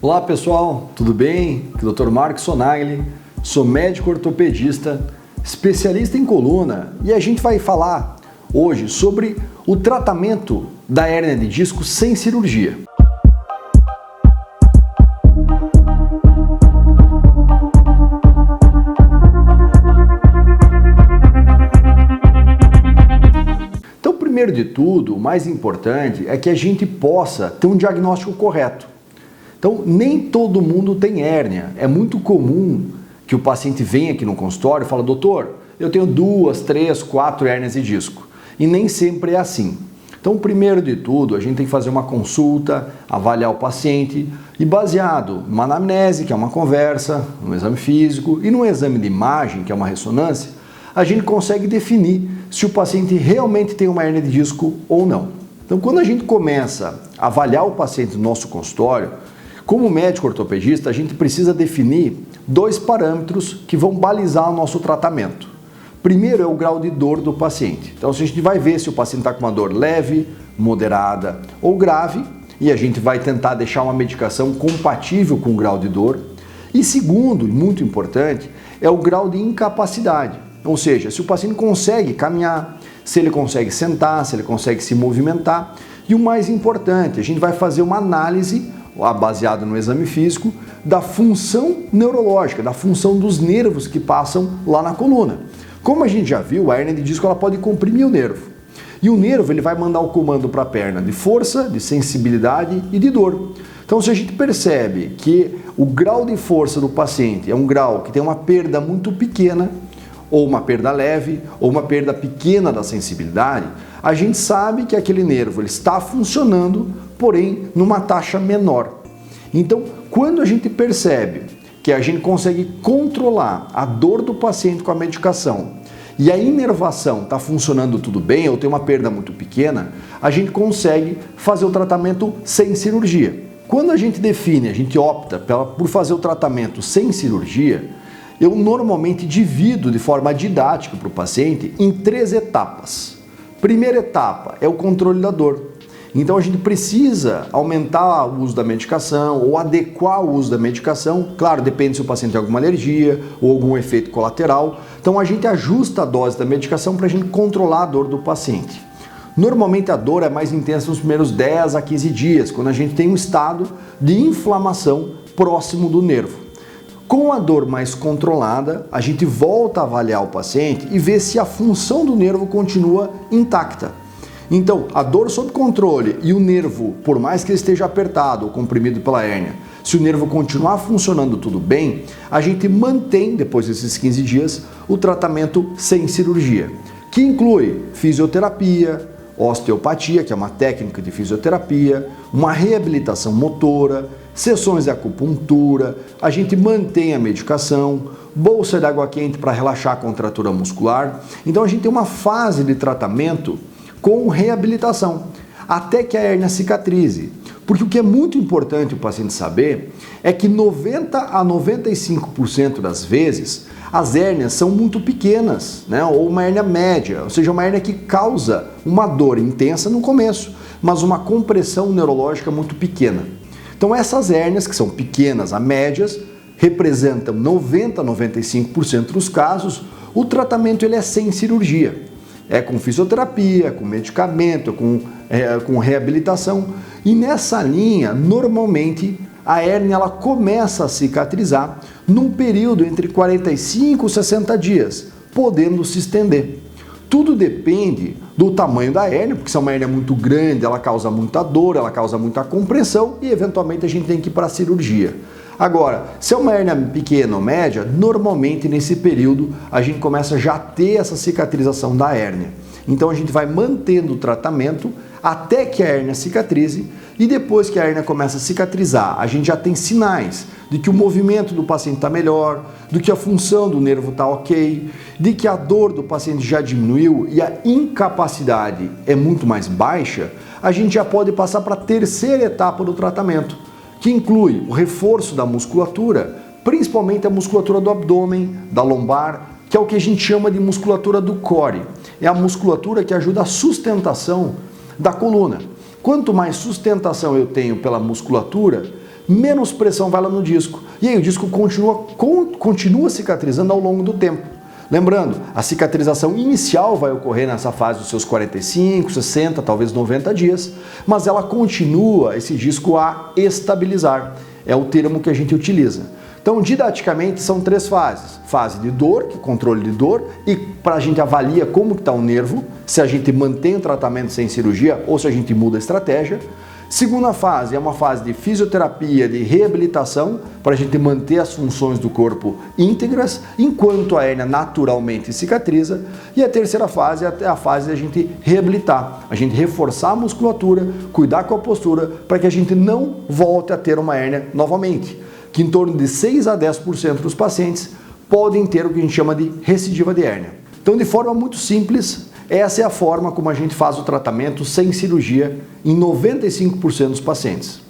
Olá pessoal, tudo bem? Aqui é o Dr. Marcos Sonagli, sou médico ortopedista, especialista em coluna e a gente vai falar hoje sobre o tratamento da hérnia de disco sem cirurgia. Então, primeiro de tudo, o mais importante é que a gente possa ter um diagnóstico correto. Então, nem todo mundo tem hérnia. É muito comum que o paciente venha aqui no consultório e fale: doutor, eu tenho 2, 3, 4 hérnias de disco. E nem sempre é assim. Então, primeiro de tudo, a gente tem que fazer uma consulta, avaliar o paciente e baseado numa anamnese, que é uma conversa, no exame físico e no exame de imagem, que é uma ressonância, a gente consegue definir se o paciente realmente tem uma hérnia de disco ou não. Então, quando a gente começa a avaliar o paciente no nosso consultório, como médico ortopedista, a gente precisa definir 2 parâmetros que vão balizar o nosso tratamento. Primeiro é o grau de dor do paciente. Então, a gente vai ver se o paciente está com uma dor leve, moderada ou grave, e a gente vai tentar deixar uma medicação compatível com o grau de dor. E segundo, e muito importante, é o grau de incapacidade. Ou seja, se o paciente consegue caminhar, se ele consegue sentar, se ele consegue se movimentar. E o mais importante, a gente vai fazer uma análise baseado no exame físico, da função neurológica, da função dos nervos que passam lá na coluna. Como a gente já viu, a hérnia de disco ela pode comprimir o nervo. E o nervo ele vai mandar o comando para a perna de força, de sensibilidade e de dor. Então, se a gente percebe que o grau de força do paciente é um grau que tem uma perda muito pequena, ou uma perda leve, ou uma perda pequena da sensibilidade, a gente sabe que aquele nervo ele está funcionando, porém numa taxa menor. Então, quando a gente percebe que a gente consegue controlar a dor do paciente com a medicação e a inervação está funcionando tudo bem, ou tem uma perda muito pequena, a gente consegue fazer o tratamento sem cirurgia. Quando a gente define, a gente opta por fazer o tratamento sem cirurgia, eu normalmente divido de forma didática para o paciente em 3 etapas. Primeira etapa é o controle da dor. Então a gente precisa aumentar o uso da medicação ou adequar o uso da medicação. Claro, depende se o paciente tem alguma alergia ou algum efeito colateral. Então a gente ajusta a dose da medicação para a gente controlar a dor do paciente. Normalmente a dor é mais intensa nos primeiros 10 a 15 dias, quando a gente tem um estado de inflamação próximo do nervo. Com a dor mais controlada, a gente volta a avaliar o paciente e ver se a função do nervo continua intacta. Então, a dor sob controle e o nervo, por mais que ele esteja apertado ou comprimido pela hérnia, se o nervo continuar funcionando tudo bem, a gente mantém, depois desses 15 dias, o tratamento sem cirurgia, que inclui fisioterapia, osteopatia, que é uma técnica de fisioterapia, uma reabilitação motora, sessões de acupuntura, a gente mantém a medicação, bolsa de água quente para relaxar a contratura muscular. Então a gente tem uma fase de tratamento com reabilitação, até que a hérnia cicatrize. Porque o que é muito importante o paciente saber é que 90 a 95% das vezes as hérnias são muito pequenas, né? Ou uma hérnia média, ou seja, uma hérnia que causa uma dor intensa no começo, mas uma compressão neurológica muito pequena. Então essas hérnias, que são pequenas a médias, representam 90 a 95% dos casos. O tratamento ele é sem cirurgia. É com fisioterapia, com medicamento, com reabilitação. E nessa linha, normalmente, a hérnia ela começa a cicatrizar num período entre 45 e 60 dias, podendo se estender. Tudo depende do tamanho da hérnia, porque se é uma hérnia muito grande, ela causa muita dor, ela causa muita compressão e eventualmente a gente tem que ir para a cirurgia. Agora, se é uma hérnia pequena ou média, normalmente nesse período a gente começa já a ter essa cicatrização da hérnia. Então a gente vai mantendo o tratamento até que a hérnia cicatrize e depois que a hérnia começa a cicatrizar, a gente já tem sinais de que o movimento do paciente está melhor, de que a função do nervo está ok, de que a dor do paciente já diminuiu e a incapacidade é muito mais baixa, a gente já pode passar para a terceira etapa do tratamento, que inclui o reforço da musculatura, principalmente a musculatura do abdômen, da lombar, que é o que a gente chama de musculatura do core. É a musculatura que ajuda a sustentação da coluna. Quanto mais sustentação eu tenho pela musculatura, menos pressão vai lá no disco. E aí o disco continua cicatrizando ao longo do tempo. Lembrando, a cicatrização inicial vai ocorrer nessa fase dos seus 45, 60, talvez 90 dias, mas ela continua esse disco a estabilizar. É o termo que a gente utiliza. Então, didaticamente, são 3 fases. Fase de dor, que é controle de dor, e para a gente avalia como está o nervo, se a gente mantém o tratamento sem cirurgia ou se a gente muda a estratégia. Segunda fase é uma fase de fisioterapia, de reabilitação, para a gente manter as funções do corpo íntegras, enquanto a hérnia naturalmente cicatriza. E a terceira fase é a fase de a gente reabilitar, a gente reforçar a musculatura, cuidar com a postura, para que a gente não volte a ter uma hérnia novamente, que em torno de 6 a 10% dos pacientes podem ter o que a gente chama de recidiva de hérnia. Então, de forma muito simples, essa é a forma como a gente faz o tratamento sem cirurgia em 95% dos pacientes.